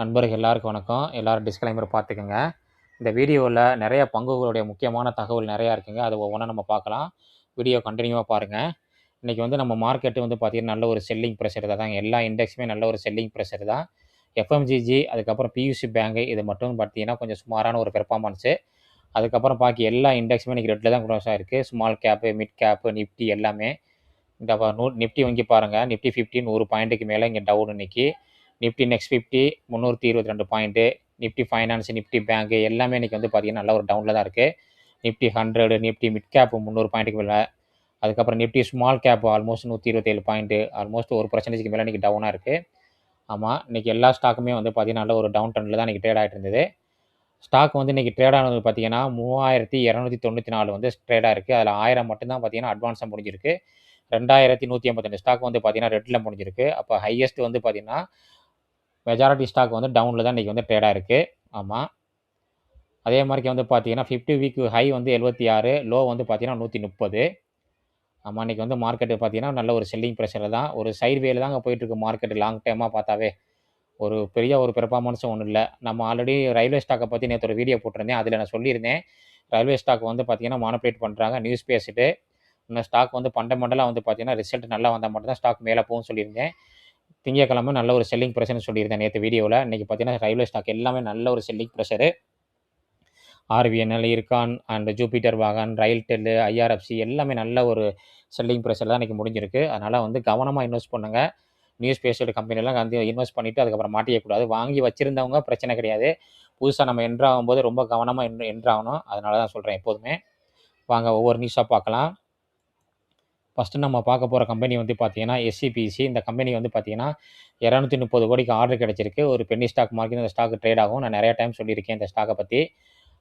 நண்பர்கள் எல்லாருக்கும் வணக்கம். எல்லாரும் டிஸ்க்ளைமர் பார்த்துக்கங்க. இந்த வீடியோவில் நிறைய பங்குகளுடைய முக்கியமான தகவல் நிறையா இருக்குங்க. அது ஒவ்வொன்றா நம்ம பார்க்கலாம். வீடியோ கண்டினியூவாக பாருங்கள். இன்றைக்கி வந்து நம்ம மார்க்கெட்டு வந்து பார்த்திங்கன்னா நல்ல ஒரு செல்லிங் ப்ரெஷர் தாங்க. எல்லா இண்டெக்ஸுமே நல்ல ஒரு செல்லிங் ப்ரெஷர் தான். எஃப்எம்ஜிஜி அதுக்கப்புறம் பியூசி பேங்கு இது மட்டும் பார்த்தீங்கன்னா கொஞ்சம் சுமாரான ஒரு பெர்ஃபார்மன்ஸு. அதுக்கப்புறம் பாக்கி எல்லா இண்டெக்ஸுமே இன்றைக்கி ரெட்டில் தான் க்ளோஸ் ஆகிருக்கு. Small gap, mid gap, Nifty எல்லாமே. இந்த நிஃப்டி வங்கி பாருங்கள். நிஃப்டி 50 100 பாயிண்ட்டுக்கு மேலே இங்கே டவுன் இன்னைக்கு. Nifty next 50 322 point. Nifty finance, Nifty bank எல்லாமே இன்றைக்கி வந்து பார்த்திங்கன்னா நல்ல ஒரு டவுனில் தான் இருக்குது. நிஃப்டி 100, நிஃப்டி மிட் கேப்பு 300 பாயிண்ட்டுக்கு மேலே. அதுக்கப்புறம் Nifty small cap almost 127 point, almost 1% மேலே இன்றைக்கி டவுனாக இருக்குது. ஆமாம், இன்றைக்கி எல்லா ஸ்டாக்குமே வந்து பார்த்திங்கன்னா நல்ல ஒரு டவுன் ட்ரெண்டில் தான் இன்றைக்கி ட்ரேட் ஆகிட்டு இருந்தது. ஸ்டாக் வந்து இன்றைக்கி ட்ரேட் ஆனது பார்த்திங்கன்னா 3294 வந்து ட்ரேடாக இருக்குது. அதில் 1000 மட்டும்தான் பார்த்திங்கன்னா அட்வான்ஸாக முடிஞ்சிருக்கு. 2152 ஸ்டாக் வந்து பார்த்திங்கன்னா ரெட்டில் முடிஞ்சிருக்கு. அப்போ ஹையஸ்ட் வந்து பார்த்திங்கன்னா மெஜாரிட்டி ஸ்டாக் வந்து டவுனில் தான் இன்றைக்கி வந்து ட்ரேடாக இருக்குது. ஆமாம், அதே மாதிரிக்கு வந்து பார்த்திங்கன்னா 50 வீக் ஹை வந்து 76, லோ வந்து பார்த்திங்கன்னா 130. ஆமாம், இன்றைக்கி வந்து மார்க்கெட்டு பார்த்திங்கன்னா நல்ல ஒரு செல்லிங் ப்ரெஷரில் தான், ஒரு சைட் வேல தாங்க போயிட்டுருக்கு மார்க்கெட்டு. லாங் டைமாக பார்த்தாவே ஒரு பெரிய ஒரு பெர்ஃபார்மன்ஸும் ஒன்றும் இல்லை. நம்ம ஆல்ரெடி ரயில்வே ஸ்டாக்கை பற்றி நேற்று ஒரு வீடியோ போட்டிருந்தேன். அதில் நான் சொல்லியிருந்தேன், ரயில்வே ஸ்டாக் வந்து பார்த்திங்கன்னா மானிப்புலேட் பண்ணுறாங்க, நியூஸ் பேசிட்டு. இந்த ஸ்டாக் வந்து ஃபண்டமெண்டலாக வந்து பார்த்திங்கன்னா ரிசல்ட் நல்லா வந்தால் மட்டும் தான் ஸ்டாக் மேலே போகும்னு சொல்லியிருந்தேன். திங்கட்கிழமை நல்ல ஒரு செல்லிங் ப்ரெஷர்னு சொல்லியிருந்தேன் நேற்று வீடியோவில். இன்றைக்கி பார்த்திங்கன்னா ரயில்வே ஸ்டாக் எல்லாமே நல்ல ஒரு selling pressure. RVNL, Ircon and Jupiter Vaughan, RailTel, IRFC எல்லாமே நல்ல ஒரு செல்லிங் ப்ரெஷர் தான் இன்றைக்கி முடிஞ்சிருக்கு. அதனால் வந்து கவனமாக இன்வெஸ்ட் பண்ணுங்கள். நியூஸ் பேஸ்டு கம்பெனிலாம் வந்து இன்வெஸ்ட் பண்ணிவிட்டு அதுக்கப்புறம் மாட்டிக்கக்கூடாது. வாங்கி வச்சுருந்தவங்க பிரச்சனை கிடையாது. புதுசாக நம்ம என்ட்ரு ஆகும்போது ரொம்ப கவனமாக என்ட்ரு ஆகணும். அதனால தான் சொல்கிறேன் எப்போதுமே. வாங்க ஒவ்வொரு நியூஸாக பார்க்கலாம். ஃபஸ்ட்டு நம்ம பார்க்க போகிற கம்பெனி வந்து பார்த்திங்கன்னா எஸ்சிபிசி. இந்த கம்பெனி வந்து பார்த்திங்கன்னா 230 கோடிக்கு ஆர்டர் கிடச்சிருக்கு. ஒரு பென்னி ஸ்டாக் மார்க்கெட் இந்த ஸ்டாக் ட்ரேட் ஆகும். நான் நிறையா டைம் சொல்லியிருக்கேன் இந்த ஸ்டாக்கை பற்றி.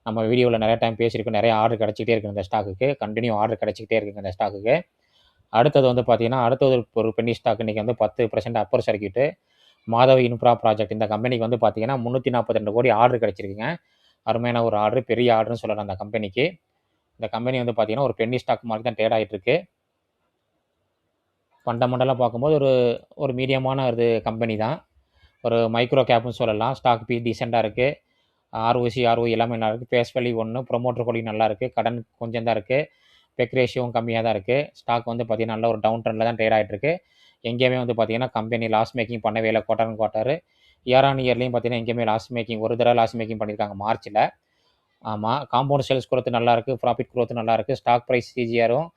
நம்ம வீடியோவில் நிறையா டைம் பேசியிருக்கோம். நிறைய ஆர்டர் கிடச்சிக்கிட்டே இருக்குது இந்த ஸ்டாக்குக்கு. கண்டினியூ ஆர்டர் கிடச்சிக்கிட்டே இருக்குங்க இந்த ஸ்டாக்குக்கு. அடுத்தது வந்து பார்த்திங்கன்னா அடுத்தது ஒரு பென்னி ஸ்டாக் இன்றைக்கி வந்து 10% upper circuit. Madhavi infra project இந்த கம்பெனிக்கு வந்து பார்த்திங்கன்னா 342 கோடி ஆர்டர் கிடச்சிருக்குங்க. அருமையான ஒரு ஆர்டர், பெரிய ஆர்டர்னு சொல்லலாம் அந்த கம்பெனிக்கு. இந்த கம்பெனி வந்து பார்த்திங்கன்னா ஒரு பென்னி ஸ்டாக் மார்க்கெட் தான் ட்ரேட் ஆகிட்டுருக்கு. ஃபண்டமெண்டலாக பார்க்கும்போது ஒரு மீடியமான ஒரு கம்பெனி தான். ஒரு மைக்ரோ கேப்னு சொல்லலாம். ஸ்டாக் பி டீசெண்டாக இருக்குது. ஆர்ஓசி, ஆர்ஓஇ எல்லாமே நல்லா இருக்குது. ஃபேஸ் வேல்யூ 1, ப்ரொமோட்டர் ஹோல்டிங் நல்லா இருக்குது. கடன் கொஞ்சம் தான் இருக்குது. பெக் ரேஷியோவும் கம்மியாக தான் இருக்குது. ஸ்டாக் வந்து பார்த்திங்கன்னா நல்ல ஒரு டவுன் ட்ரெண்டில் தான் ட்ரேட் ஆகிட்டுருக்கு. எங்கேயுமே வந்து பார்த்திங்கன்னா கம்பெனி லாஸ் மேக்கிங் பண்ணவே இல்லை. குவார்ட்டர் இயர் ஆன் இயர்லேயும் பார்த்திங்கன்னா எங்கேயுமே லாஸ் மேக்கிங் ஒரு தடவை லாஸ் மேக்கிங் பண்ணியிருக்காங்க மார்ச்சில். ஆமாம், காம்பவுண்ட் சேல்ஸ் குரோத் நல்லாயிருக்கு. ப்ராஃபிட் குரோத் நல்லாயிருக்கு. ஸ்டாக் ப்ரைஸ் சிஜிஆரும்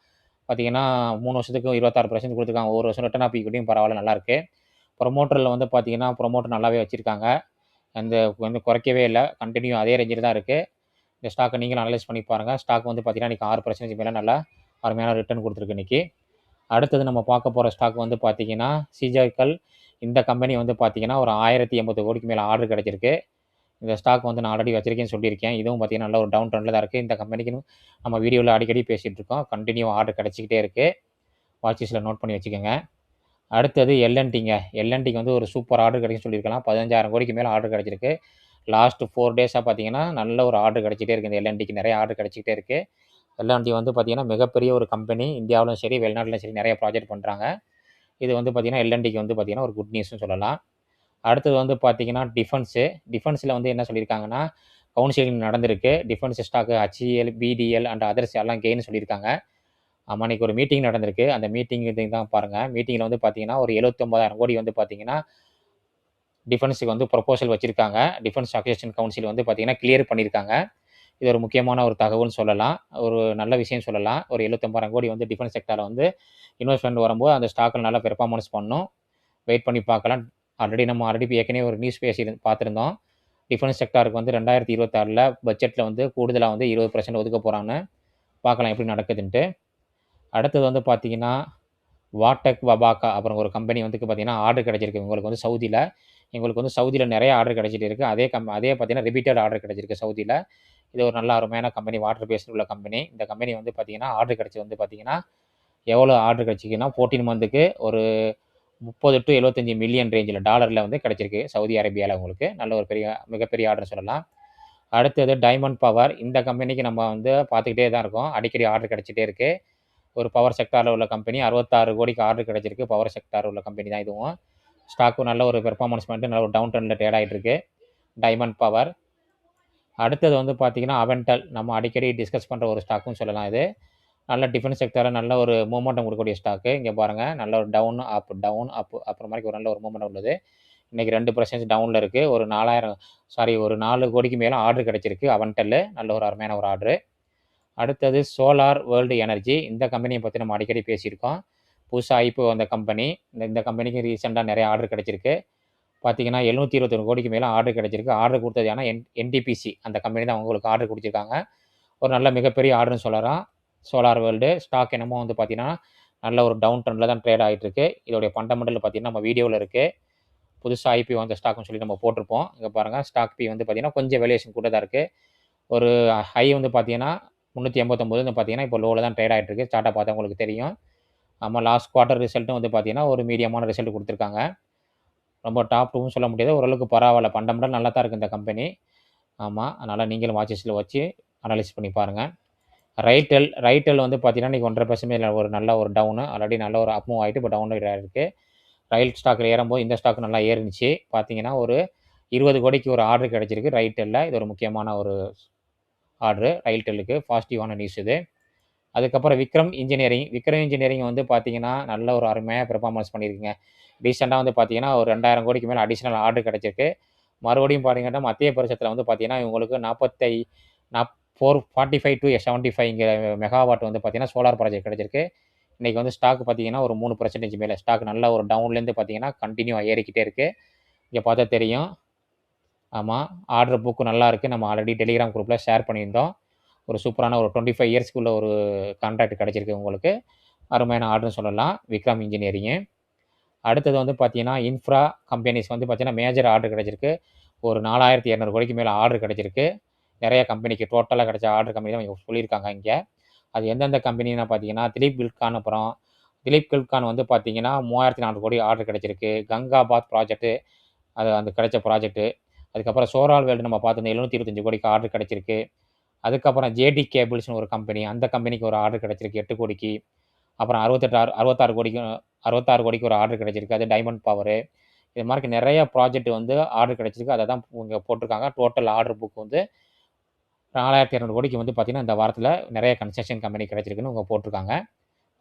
பார்த்திங்கன்னா 3 வருஷத்துக்கு 26% கொடுத்துருக்காங்க. ஒரு வருஷம் ரிட்டர்ன் ஆஃப் ஈக்விட்டியும் பரவாயில்ல நல்லாயிருக்கு. ப்ரொமோட்டரில் வந்து பார்த்திங்கன்னா ப்ரொமோட்டர் நல்லாவே வச்சுருக்காங்க. வந்து குறைக்கவே இல்லை. கண்டினியூ அதே ரேஞ்சில் தான் இருக்குது. இந்த ஸ்டாக்கை நீங்களும் அனலைஸ் பண்ணி பாருங்கள். ஸ்டாக் வந்து பார்த்திங்கன்னா இன்றைக்கி 6% மேலே நல்லா அருமையான ரிட்டர்ன் கொடுத்துருக்கு இன்றைக்கி. அடுத்தது நம்ம பார்க்க போகிற ஸ்டாக் வந்து பார்த்திங்கன்னா சிஜாய்க்கல். இந்த கம்பெனி வந்து பார்த்திங்கன்னா ஒரு 1080 கோடிக்கு மேலே ஆர்டர் கிடச்சிருக்கு. இந்த ஸ்டாக் வந்து நான் ஆல்ரெடி வச்சிருக்கேன்னு சொல்லியிருக்கேன். இதுவும் பார்த்திங்கன்னா நல்ல ஒரு டவுன் ட்ரெண்டில் தான் இருக்குது. இந்த கம்பெனிக்குன்னு நம்ம வீடியோவில் அடிக்கடி பேசிகிட்டு இருக்கோம். கண்டினியூ ஆர்டர் கிடச்சிக்கிட்டே இருக்குது. வாட்சஸில் நோட் பண்ணி வச்சுக்கோங்க. அடுத்தது எல்என்டிங்க. எல்என்டிக்கு வந்து ஒரு சூப்பர் ஆர்டர் கிடைக்குன்னு சொல்லியிருக்கலாம். 15,000 கோடிக்கு மேலே ஆர்டர் கிடச்சிருக்கு. லாஸ்ட் 4 டேஸாக பார்த்திங்கன்னா நல்ல ஒரு ஆர்டர் கிடச்சிட்டே இருக்குது. இந்த எல்என்டிக்கு நிறைய ஆர்டர் கிடச்சிக்கிட்டே இருக்குது. எல்என்டி வந்து பார்த்திங்கன்னா மிகப்பெரிய ஒரு கம்பெனி. இந்தியாவிலும் சரி வெளிநாட்டிலும் சரி நிறைய ப்ராஜெக்ட் பண்ணுறாங்க. இது வந்து பார்த்திங்கன்னா எல்என்டிக்கு வந்து பார்த்திங்கன்னா ஒரு குட் நியூஸ்னு சொல்லலாம். அடுத்தது வந்து பார்த்திங்கன்னா டிஃபென்ஸில் வந்து என்ன சொல்லியிருக்காங்கன்னா கவுன்சிலிங் நடந்திருக்கு. Defence stock HEL, PDL and others எல்லாம் கெயின் சொல்லியிருக்காங்க. ஆமாம், இன்றைக்கி ஒரு மீட்டிங் நடந்திருக்கு. அந்த மீட்டிங் இது தான் பாருங்கள். மீட்டிங்கில் வந்து பார்த்திங்கன்னா ஒரு 79,000 கோடி வந்து பார்த்திங்கன்னா டிஃபென்ஸுக்கு வந்து ப்ரொப்போசல் வச்சுருக்காங்க. டிஃபென்ஸ் அக்விசிஷன் கவுன்சில் வந்து பார்த்திங்கன்னா கிளியர் பண்ணியிருக்காங்க. இது ஒரு முக்கியமான ஒரு தகவல்னு சொல்லலாம். ஒரு நல்ல விஷயம் சொல்லலாம். ஒரு 79,000 கோடி வந்து டிஃபென்ஸ் செக்டாரில் வந்து இன்வெஸ்ட்மெண்ட் வரும்போது அந்த ஸ்டாக்கில் நல்லா பெர்ஃபார்மன்ஸ் பண்ணும். வெயிட் பண்ணி பார்க்கலாம். ஆல்ரெடி ஏற்கனவே ஒரு நியூஸ் பார்த்துருந்தோம். டிஃபென்ஸ் செக்டாருக்கு வந்து 2026 பட்ஜெட்டில் வந்து கூடுதலாக வந்து 20% ஒதுக்க போகிறான்னு. பார்க்கலாம் எப்படி நடக்குதுன்ட்டு. அடுத்தது வந்து பார்த்திங்கன்னா வாட்டெக் வபாக்கா அப்புறம் ஒரு கம்பெனி வந்து பார்த்திங்கன்னா ஆர்டர் கிடச்சிருக்கு. எங்களுக்கு வந்து சவுதியில் நிறைய ஆர்டர் கிடச்சிட்டு இருக்குது. அதே பார்த்திங்கன்னா ரிப்பீட்டட் ஆர்டர் கிடச்சிருக்கு சவுதியில். இது ஒரு நல்ல அருமையான கம்பெனி, வாட்டர் பேஸ்டு உள்ள கம்பெனி. இந்த கம்பெனி வந்து பார்த்திங்கன்னா ஆர்டர் கிடச்சது வந்து பார்த்திங்கன்னா எவ்வளோ ஆர்டர் கிடச்சிக்குன்னா 14 மந்த்துக்கு ஒரு 30 to 75 மில்லியன் ரேஞ்சில் டாலரில் வந்து கிடச்சிருக்கு சவுதி அரேபியாவில். உங்களுக்கு நல்ல ஒரு மிகப்பெரிய ஆர்டர் சொல்லலாம். அடுத்தது டைமண்ட் பவர். இந்த கம்பெனிக்கு நம்ம வந்து பார்த்துக்கிட்டே தான் இருக்கோம். அடிக்கடி ஆர்டர் கிடச்சிட்டே இருக்குது. ஒரு பவர் செக்டாரில் உள்ள கம்பெனி 66 கோடிக்கு ஆர்டர் கிடச்சிருக்கு. பவர் செக்டார் உள்ள கம்பெனி தான் இதுவும். ஸ்டாக்கும் நல்ல ஒரு பெர்ஃபார்மன்ஸ் பண்ணிட்டு நல்ல ஒரு டவுன் ட்ரெண்டில் ட்ரேட் ஆகிட்டு இருக்கு. Diamond power. அடுத்தது வந்து பார்த்தீங்கன்னா அவென்டல், நம்ம அடிக்கடி டிஸ்கஸ் பண்ணுற ஒரு ஸ்டாக்குன்னு சொல்லலாம் இது. நல்ல டிஃபென்ஸ் செக்டரில் நல்ல ஒரு மூவ்மெண்டம் கொடுக்கக்கூடிய ஸ்டாக்கு. இங்கே பாருங்கள், நல்ல ஒரு டவுன் அப் அப்புறம் மாதிரி ஒரு நல்ல ஒரு மூவ்மெண்ட் உள்ளது. இன்றைக்கி 2% டவுனில் இருக்குது. ஒரு 4 கோடிக்கு மேலே ஆர்டர் கிடச்சிருக்கு அவென்டல். நல்ல ஒரு அருமையான ஒரு ஆர்டரு. அடுத்தது சோலார் வேர்ல்டு எனர்ஜி. இந்த கம்பெனியை பற்றி நம்ம அடிக்கடி பேசியிருக்கோம். புதுசாக ஐபிஓ வந்த கம்பெனி. இந்த கம்பெனிக்கு ரீசெண்டாக நிறைய ஆர்டர் கிடச்சிருக்கு. பார்த்தீங்கன்னா 721 கோடிக்கு மேலே ஆர்டர் கிடச்சிருக்கு. ஆர்டர் கொடுத்தது ஏன்னா என்டிபிசி அந்த கம்பெனி தான் உங்களுக்கு ஆர்டர் கொடுத்துருக்காங்க. ஒரு நல்ல மிகப்பெரிய ஆர்டர்னு சொல்லலாம். சோலார் வேர்ல்டு ஸ்டாக் என்னமோ வந்து பார்த்தீங்கன்னா நல்ல ஒரு டவுன் ட்ரெண்டில் தான் ட்ரேட் ஆகிட்டு இருக்கு. இதோடைய ஃபண்டமெண்டல் பார்த்தீங்கன்னா நம்ம வீடியோவில் இருக்குது. புதுசாக ஐபிஓ வந்த ஸ்டாக்னு சொல்லி நம்ம போட்டிருப்போம். இங்கே பாருங்கள், ஸ்டாக் பி வந்து பார்த்தீங்கன்னா கொஞ்சம் வேல்யூஷன் கூட தான் இருக்குது. ஒரு ஹை வந்து பார்த்தீங்கன்னா 389 வந்து பார்த்தீங்கன்னா இப்போ லோவில் தான் ட்ரேட் ஆகிட்டு இருக்கு. ஸ்டார்ட்டாக பார்த்தா உங்களுக்கு தெரியும். ஆமாம், லாஸ்ட் குவார்ட்டர் ரிசல்ட்டும் வந்து பார்த்தீங்கன்னா ஒரு மீடியமான ரிசல்ட் கொடுத்துருக்காங்க. ரொம்ப டாப் டூன்னு சொல்ல முடியாது, ஓரளவுக்கு பரவாயில்ல. ஃபண்டமெண்டல் நல்லா தான் இருக்குது இந்த கம்பெனி. ஆமாம், அதனால் நீங்களும் வாட்சஸில் வச்சு அனலைஸ் பண்ணி பாருங்கள். ரைட்டெல் வந்து பார்த்தீங்கன்னா இன்றைக்கி 1.5% ஒரு நல்ல ஒரு டவுனு. ஆல்ரெடி நல்ல ஒரு அப் மூவ் ஆகிட்டு இப்போ டவுன் ஆகிருக்கு. ரயில் ஸ்டாக்கில் ஏறும்போது இந்த ஸ்டாக் நல்லா ஏறிச்சு. பார்த்தீங்கன்னா ஒரு 20 கோடிக்கு ஒரு ஆர்டர் கிடச்சிருக்கு ரைட்டெல்லில். இது ஒரு முக்கியமான ஒரு ஆர்டரு ரைட்டெல்லுக்கு. பாசிட்டிவான நியூஸ் இது. அதுக்கப்புறம் விக்ரம் இன்ஜினியரிங் வந்து பார்த்தீங்கன்னா நல்ல ஒரு அருமையாக பெர்ஃபார்மன்ஸ் பண்ணியிருக்குங்க. ரீசெண்டாக வந்து பார்த்தீங்கன்னா ஒரு 2000 கோடிக்கு மேலே அடிஷனல் ஆர்டர் கிடச்சிருக்கு. மறுபடியும் பார்த்தீங்கன்னா மத்திய பிரதேசத்தில் வந்து பார்த்தீங்கன்னா இவங்களுக்கு 45 to 75 மெகாவாட் வந்து பார்த்தீங்கன்னா சோலார் ப்ராஜெக்ட் கிடச்சிருக்கு. இன்றைக்கி வந்து ஸ்டாக் பார்த்தீங்கன்னா ஒரு 3% மேலே ஸ்டாக் நல்ல ஒரு டவுன்லேருந்து பார்த்தீங்கன்னா கண்டினியூவாக ஏறிக்கிட்டே இருக்குது. இங்கே பார்த்தா தெரியும். ஆமாம், ஆர்டர் புக்கு நல்லா இருக்குது. நம்ம ஆல்ரெடி டெலிகிராம் குரூப்பில் ஷேர் பண்ணியிருந்தோம். ஒரு சூப்பரான ஒரு 25 இயர்ஸ்க்குள்ள ஒரு கான்ட்ராக்ட் கிடச்சிருக்கு உங்களுக்கு. அருமையான ஆர்டர்னு சொல்லலாம் விக்ரம் இன்ஜினியரிங்கு. அடுத்தது வந்து பார்த்தீங்கன்னா இன்ஃப்ரா கம்பெனிஸ் வந்து பார்த்தீங்கன்னா மேஜர் ஆர்டர் கிடச்சிருக்கு. ஒரு 4200 கோடிக்கு மேலே ஆர்டர் கிடச்சிருக்கு. நிறைய கம்பெனிக்கு டோட்டலாக கிடச்ச ஆர்டர் கம்பெனி தான் இவங்க சொல்லியிருக்காங்க இங்கே. அது எந்தெந்த கம்பெனின்னு பார்த்தீங்கன்னா திலீப் கில்கான் வந்து பார்த்தீங்கன்னா 3400 கோடி ஆர்டர் கிடச்சிருக்கு. கங்காபாத் ப்ராஜெக்ட்டு, அது அந்த கிடைச்ச ப்ராஜெக்ட்டு. அதுக்கப்புறம் சோலார் வேர்ல்டு நம்ம பார்த்துருந்தோம், 725 கோடிக்கு ஆர்டர் கிடச்சிருக்கு. அதுக்கப்புறம் ஜேடி கேபிள்ஸ்னு ஒரு கம்பெனி, அந்த கம்பெனிக்கு ஒரு ஆர்டர் கிடச்சிருக்கு 8 கோடிக்கு. அப்புறம் 66 கோடிக்கு ஒரு ஆர்டர் கிடச்சிருக்கு. அது டைமண்ட் பவரு. இது மாதிரி நிறைய ப்ராஜெக்ட் வந்து ஆர்டர் கிடச்சிருக்கு. அதை தான் இங்கே போட்டிருக்காங்க. டோட்டல் ஆர்டர் புக் வந்து 4200 கோடிக்கு வந்து பார்த்தீங்கன்னா இந்த வாரத்தில் நிறைய கன்ஸ்ட்ரக்ஷன் கம்பெனி கிடச்சிருக்குன்னு இவங்க போட்டிருக்காங்க.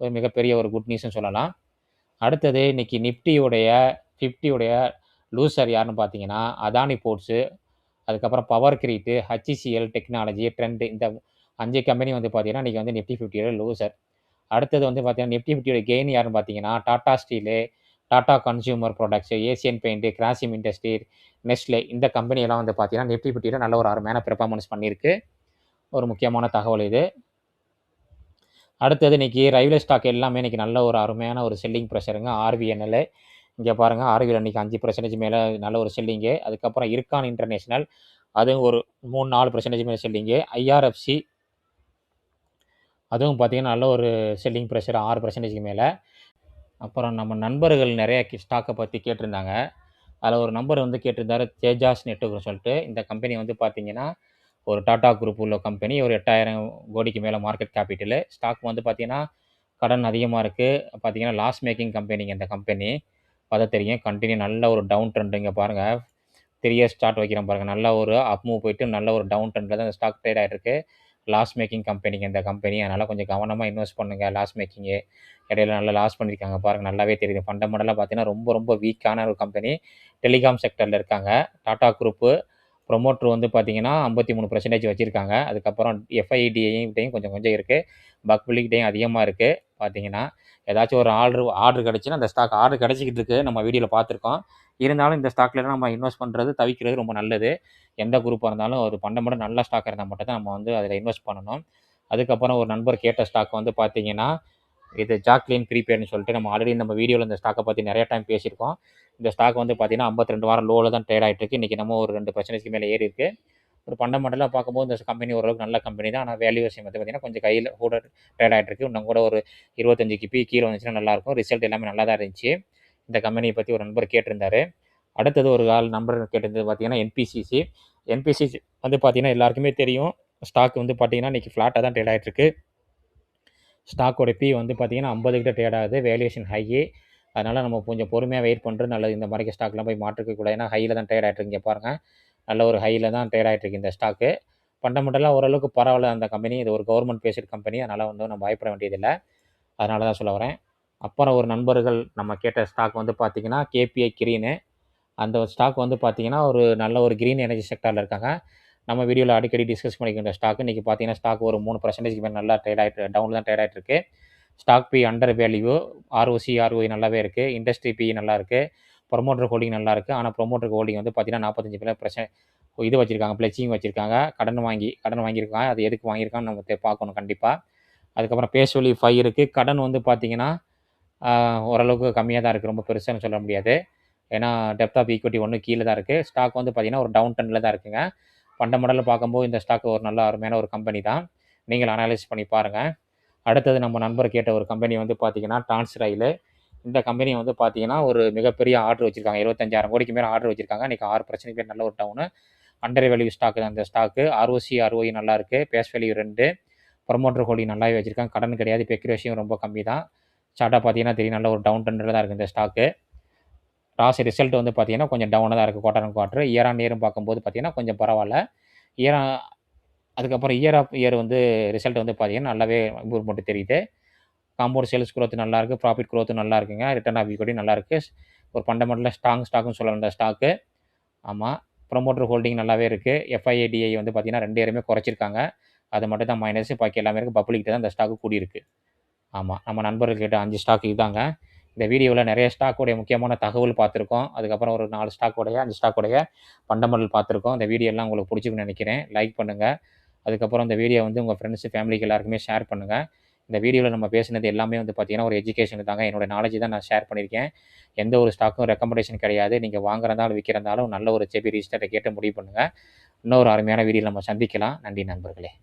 ஒரு மிகப்பெரிய ஒரு குட் நியூஸ்னு சொல்லலாம். அடுத்தது இன்றைக்கி நிஃப்டியுடைய 50 லூசர் யாருன்னு பார்த்தீங்கன்னா அதானி போர்ட்ஸு, அதுக்கப்புறம் power grid, HCL technology, trend, இந்த 5 கம்பெனி வந்து பார்த்தீங்கன்னா இன்றைக்கி வந்து நிஃப்டி 50 லூசர். அடுத்தது வந்து பார்த்தீங்கன்னா நிஃப்டி 50 கெயின் யாருன்னு பார்த்தீங்கன்னா Tata steel, Tata consumer products, Asian paint, Grasim industry, Nestle, இந்த கம்பெனியெல்லாம் வந்து பார்த்தீங்கன்னா நிஃப்டி 50 நல்ல ஒரு அருமையான பெர்ஃபார்மன்ஸ் பண்ணியிருக்கு. ஒரு முக்கியமான தகவல் இது. அடுத்தது இன்றைக்கி ரயில்வே ஸ்டாக் எல்லாமே இன்றைக்கி நல்ல ஒரு அருமையான ஒரு செல்லிங் ப்ரெஷருங்க. ஆர்விஎன்எல் இங்கே பாருங்கள், ஆர்விஎல் இன்றைக்கி 5% மேலே நல்ல ஒரு செல்லிங்கு. அதுக்கப்புறம் இர்கான் இன்டர்நேஷனல், அதுவும் ஒரு 3-4% மேலே செல்லிங்கு. ஐஆர்எஃப்சி, அதுவும் பார்த்தீங்கன்னா நல்ல ஒரு செல்லிங் ப்ரெஷர் 6% மேலே. அப்புறம் நம்ம நண்பர்கள் நிறைய ஸ்டாக்கை பற்றி கேட்டிருந்தாங்க. அதில் ஒரு நம்பர் வந்து கேட்டிருந்தாரு, தேஜாஸ் நெட்வொர்க்னு சொல்லிட்டு. இந்த கம்பெனி வந்து பார்த்தீங்கன்னா ஒரு டாடா குரூப் உள்ள கம்பெனி. ஒரு 8000 கோடிக்கு மேலே மார்க்கெட் கேபிட்டலு. ஸ்டாக் வந்து பார்த்தீங்கன்னா கடன் அதிகமாக இருக்குது. பார்த்தீங்கன்னா லாஸ் மேக்கிங் கம்பெனிங்க இந்த கம்பெனி. பார்த்தா தெரியும். கண்டினியூ நல்ல ஒரு டவுன் ட்ரெண்ட். இங்கே பாருங்கள், 3 இயர்ஸ் ஸ்டார்ட் வைக்கிறேன் பாருங்கள். நல்ல ஒரு அப் மூவ் போயிட்டு நல்ல ஒரு டவுன் ட்ரெண்டில் தான் இந்த ஸ்டாக் ட்ரேட் ஆகிட்டு இருக்கு. லாஸ் மேக்கிங் கம்பெனிங்க இந்த கம்பெனி. அதனால் கொஞ்சம் கவனமாக இன்வெஸ்ட் பண்ணுங்கள். லாஸ் மேக்கிங்கு இடையில நல்லா லாஸ் பண்ணியிருக்காங்க பாருங்கள், நல்லாவே தெரியுது. ஃபண்டமெண்டலாக பார்த்தீங்கன்னா ரொம்ப ரொம்ப வீக்கான ஒரு கம்பெனி. டெலிகாம் செக்டரில் இருக்காங்க. டாடா குரூப்பு ப்ரொமோட்டர் வந்து பார்த்தீங்கன்னா 53% வச்சுருக்காங்க. அதுக்கப்புறம் எஃப்ஐடியும் கொஞ்சம் இருக்குது. பக்பிலிக்கிட்டையும் அதிகமாக இருக்குது. பார்த்தீங்கன்னா ஏதாச்சும் ஒரு ஆர்டர் கிடச்சின்னா அந்த ஸ்டாக் ஆர்டர் கிடச்சிக்கிட்டு இருக்குது, நம்ம வீடியோவில் பார்த்துருக்கோம். இருந்தாலும் இந்த ஸ்டாக்லாம் நம்ம இன்வெஸ்ட் பண்ணுறது தவிர்க்கிறது ரொம்ப நல்லது. எந்த குரூப்பாக இருந்தாலும் ஒரு ஃபண்டமெண்டல் நல்ல ஸ்டாக் இருந்தால் மட்டும் தான் நம்ம வந்து அதில் இன்வெஸ்ட் பண்ணணும். அதுக்கப்புறம் ஒரு நண்பர் கேட்ட ஸ்டாக் வந்து பார்த்தீங்கன்னா இது ஜாக்லின் ப்ரீபெய்டுன்னு சொல்லிட்டு, நம்ம ஆல்ரெடி நம்ம வீடியோவில் இந்த ஸ்டாக்கை பற்றி நிறைய டைம் பேசியிருக்கோம். இந்த ஸ்டாக் வந்து பார்த்தீங்கன்னா 52 வாரம் லோவில் தான் ட்ரேட் ஆகிட்டு இருக்கு. இன்றைக்கி நம்ம ஒரு 2% மேலே ஏறி இருக்குது. ஒரு ஃபண்டமெண்டலாக பார்க்கும்போது இந்த கம்பெனி ஓரளவுக்கு நல்ல கம்பெனி தான். ஆனால் வேல்யூவேஷன் வந்து பார்த்தீங்கன்னா கொஞ்சம் கையில் கூட ட்ரேட் ஆகிட்டு இருக்குது. இன்னும் கூட ஒரு 25 கீழே வந்துச்சுன்னா நல்லாயிருக்கும். ரிசல்ட் எல்லாமே நல்லா தான் இருந்துச்சு. இந்த கம்பெனியை பற்றி ஒரு நண்பர் கேட்டிருந்தாரு. அடுத்தது ஒரு நம்பர் கேட்டிருந்தது பார்த்தீங்கன்னா என்பிசிசி வந்து பார்த்தீங்கன்னா எல்லாருக்குமே தெரியும். ஸ்டாக் வந்து பார்த்தீங்கன்னா இன்றைக்கி ஃப்ளாட்டாக தான் ட்ரேட் ஆகிட்டு இருக்கு. ஸ்டாக்கோட பி வந்து பார்த்தீங்கன்னா 50 கிட்ட ட்ரேட் ஆகுது. வேல்யூவேஷன் ஹையு. அதனால் நம்ம கொஞ்சம் பொறுமையாக வெயிட் பண்ணுறது நல்லது. இந்த மாதிரி ஸ்டாக்லாம் போய் மாற்றிக்க கூடாது. ஏன்னா ஹையில் தான் ட்ரேட் ஆகிட்டு இருக்கு. இங்கே பாருங்கள், நல்ல ஒரு ஹையில் தான் ட்ரேட் ஆகிட்டு இருக்கு இந்த ஸ்டாக்கு. ஃபண்டமெண்டலாக ஓரளவுக்கு பரவாயில்ல அந்த கம்பெனி. இது ஒரு கவர்மெண்ட் பேஸ்டு கம்பெனி. அதனால் வந்து நம்ம பயப்பட வேண்டியதில்லை. அதனால தான் சொல்ல வரேன். அப்புறம் ஒரு நண்பர்கள் நம்ம கேட்ட ஸ்டாக் வந்து பார்த்தீங்கன்னா கேபிஐ கிரீனு. அந்த ஸ்டாக் வந்து பார்த்தீங்கன்னா ஒரு நல்ல ஒரு கிரீன் எனர்ஜி செக்டாரில் இருக்காங்க. நம்ம வீடியோவில் அடிக்கடி டிஸ்கஸ் பண்ணிக்கிற ஸ்டாக். இன்றைக்கி பார்த்தீங்கன்னா ஸ்டாக் ஒரு 3% மேலே நல்லா ட்ரேட் ஆகிட்டு டவுனில் தான் ட்ரேட் ஆகிட்டு இருக்கு. Stock be under value, ROC ROI நல்லாவே இருக்குது. இண்டஸ்ட்ரி பி நல்லா இருக்குது. ப்ரொமோட்டர் ஹோல்டிங் நல்லா இருக்குது. ஆனால் ப்ரொமோட்டர் ஹோல்டிங் வந்து பார்த்தீங்கன்னா 45% இது வச்சுருக்காங்க, பிளெச்சிங் வச்சுருக்காங்க. கடன் வாங்கியிருக்காங்க. அது எதுக்கு வாங்கியிருக்கான்னு நம்ம பார்க்கணும் கண்டிப்பாக. அதுக்கப்புறம் பேஸ் வேல்யூ 5 இருக்குது. கடன் வந்து பார்த்தீங்கன்னா ஓரளவுக்கு கம்மியாக தான் இருக்குது. ரொம்ப பெருசான்னு சொல்ல முடியாது. ஏன்னா டெப்த் ஆஃப் ஈக்விட்டி ஒன்று கீழே தான் இருக்குது. ஸ்டாக் வந்து பார்த்தீங்கன்னா ஒரு டவுன் ட்ரெண்டில் தான் இருக்குங்க. ஃபண்டமெண்டலில் பார்க்கும்போது இந்த ஸ்டாக் ஒரு நல்ல அருமையான ஒரு கம்பெனி தான். நீங்கள் அனலைஸ் பண்ணி பாருங்கள். அடுத்தது நம்ம நண்பர் கேட்ட ஒரு கம்பெனி வந்து பார்த்தீங்கன்னா டான்ஸ்ராயில். இந்த கம்பெனி வந்து பார்த்தீங்கன்னா ஒரு மிகப்பெரிய ஆர்டர் வச்சுருக்காங்க. 25,000 கோடிக்கு மேலே ஆர்டர் வச்சுருக்காங்க. இன்றைக்கி 6% பேர் நல்ல ஒரு டவுனு. அண்டர் வேல்யூ ஸ்டாக்கு தான் அந்த ஸ்டாக்கு. ஆர்ஓசி ஆர்ஓஐ நல்லா இருக்குது. Base value 2. ப்ரொமோட்டர் ஹோல்டிங் நல்லாவே வச்சுருக்காங்க. கடன் கிடையாது. பெக்யூரேஷியும் ரொம்ப கம்மி தான். சார்ட்டாக பார்த்தீங்கன்னா தெரியும், நல்ல ஒரு டவுன் ட்ரெண்டில் தான் இருக்குது இந்த ஸ்டாக்கு. ராசி ரிசல்ட் வந்து பார்த்தீங்கன்னா கொஞ்சம் டவுனாக தான் இருக்குது quarter and quarter. Year on இயரும் பார்க்கும்போது பார்த்தீங்கன்னா கொஞ்சம் பரவாயில்ல. இயர் அதுக்கப்புறம் இயர் ஆஃப் இயர் வந்து ரிசல்ட் வந்து பார்த்தீங்கன்னா நல்லாவே இம்ப்ரூவ்மெண்ட் தெரியுது. காம்பவுண்ட் சேல்ஸ் குரோத் நல்லாயிருக்கு. ப்ராஃபிட் குரோத்தும் நல்லா இருக்குங்க. ரிட்டர்ன் ஆஃப் ஈக்விட்டி நல்லாயிருக்கு. ஒரு ஃபண்டமெண்டலாக ஸ்டாக்னு சொல்லலாம் இந்த ஸ்டாக்கு. ஆமாம். ப்ரொமோட்டர் ஹோல்டிங் நல்லாவே இருக்குது. எஃப்ஐஏடிஐ வந்து பார்த்தீங்கன்னா 2 பேருமே குறைச்சிருக்காங்க. அது மட்டும் தான் மைனஸ். பாக்கி எல்லாமே இருக்குது. பப்ளிக்கிட்ட தான் இந்த ஸ்டாக்கு கூடியிருக்கு. ஆமாம். நம்ம நண்பர்கள் கேட்ட 5 ஸ்டாக் இதாங்க. இந்த வீடியோவில் நிறைய ஸ்டாக்கோடைய முக்கியமான தகவல் பார்த்துருக்கோம். அதுக்கப்புறம் ஒரு 4 ஸ்டாக்கோடைய 5 ஸ்டாக்கோடைய ஃபண்டமெண்டல் பார்த்துருக்கோம். இந்த வீடியோலாம் உங்களுக்கு பிடிச்சிருக்குன்னு நினைக்கிறேன். லைக் பண்ணுங்கள். அதுக்கப்புறம் இந்த வீடியோ வந்து உங்கள் ஃப்ரெண்ட்ஸு, ஃபேமிலிக்கு எல்லாருக்குமே ஷேர் பண்ணுங்கள். இந்த வீடியோவில் நம்ம பேசினது எல்லாமே வந்து பார்த்தீங்கன்னா ஒரு எஜுகேஷன் தாங்க. என்னோடய நாலேஜ் தான் நான் ஷேர் பண்ணியிருக்கேன். எந்த ஒரு ஸ்டாக்கும் ரெக்கமெண்டேஷன் கிடையாது. நீங்கள் வாங்குறதாலும் விற்கிறதாலும் நல்ல ஒரு செபி ரிஜிஸ்டரை கேட்டு முடிவு பண்ணுங்கள். இன்னொரு அருமையான வீடியோவில் நம்ம சந்திக்கலாம். நன்றி நண்பர்களே.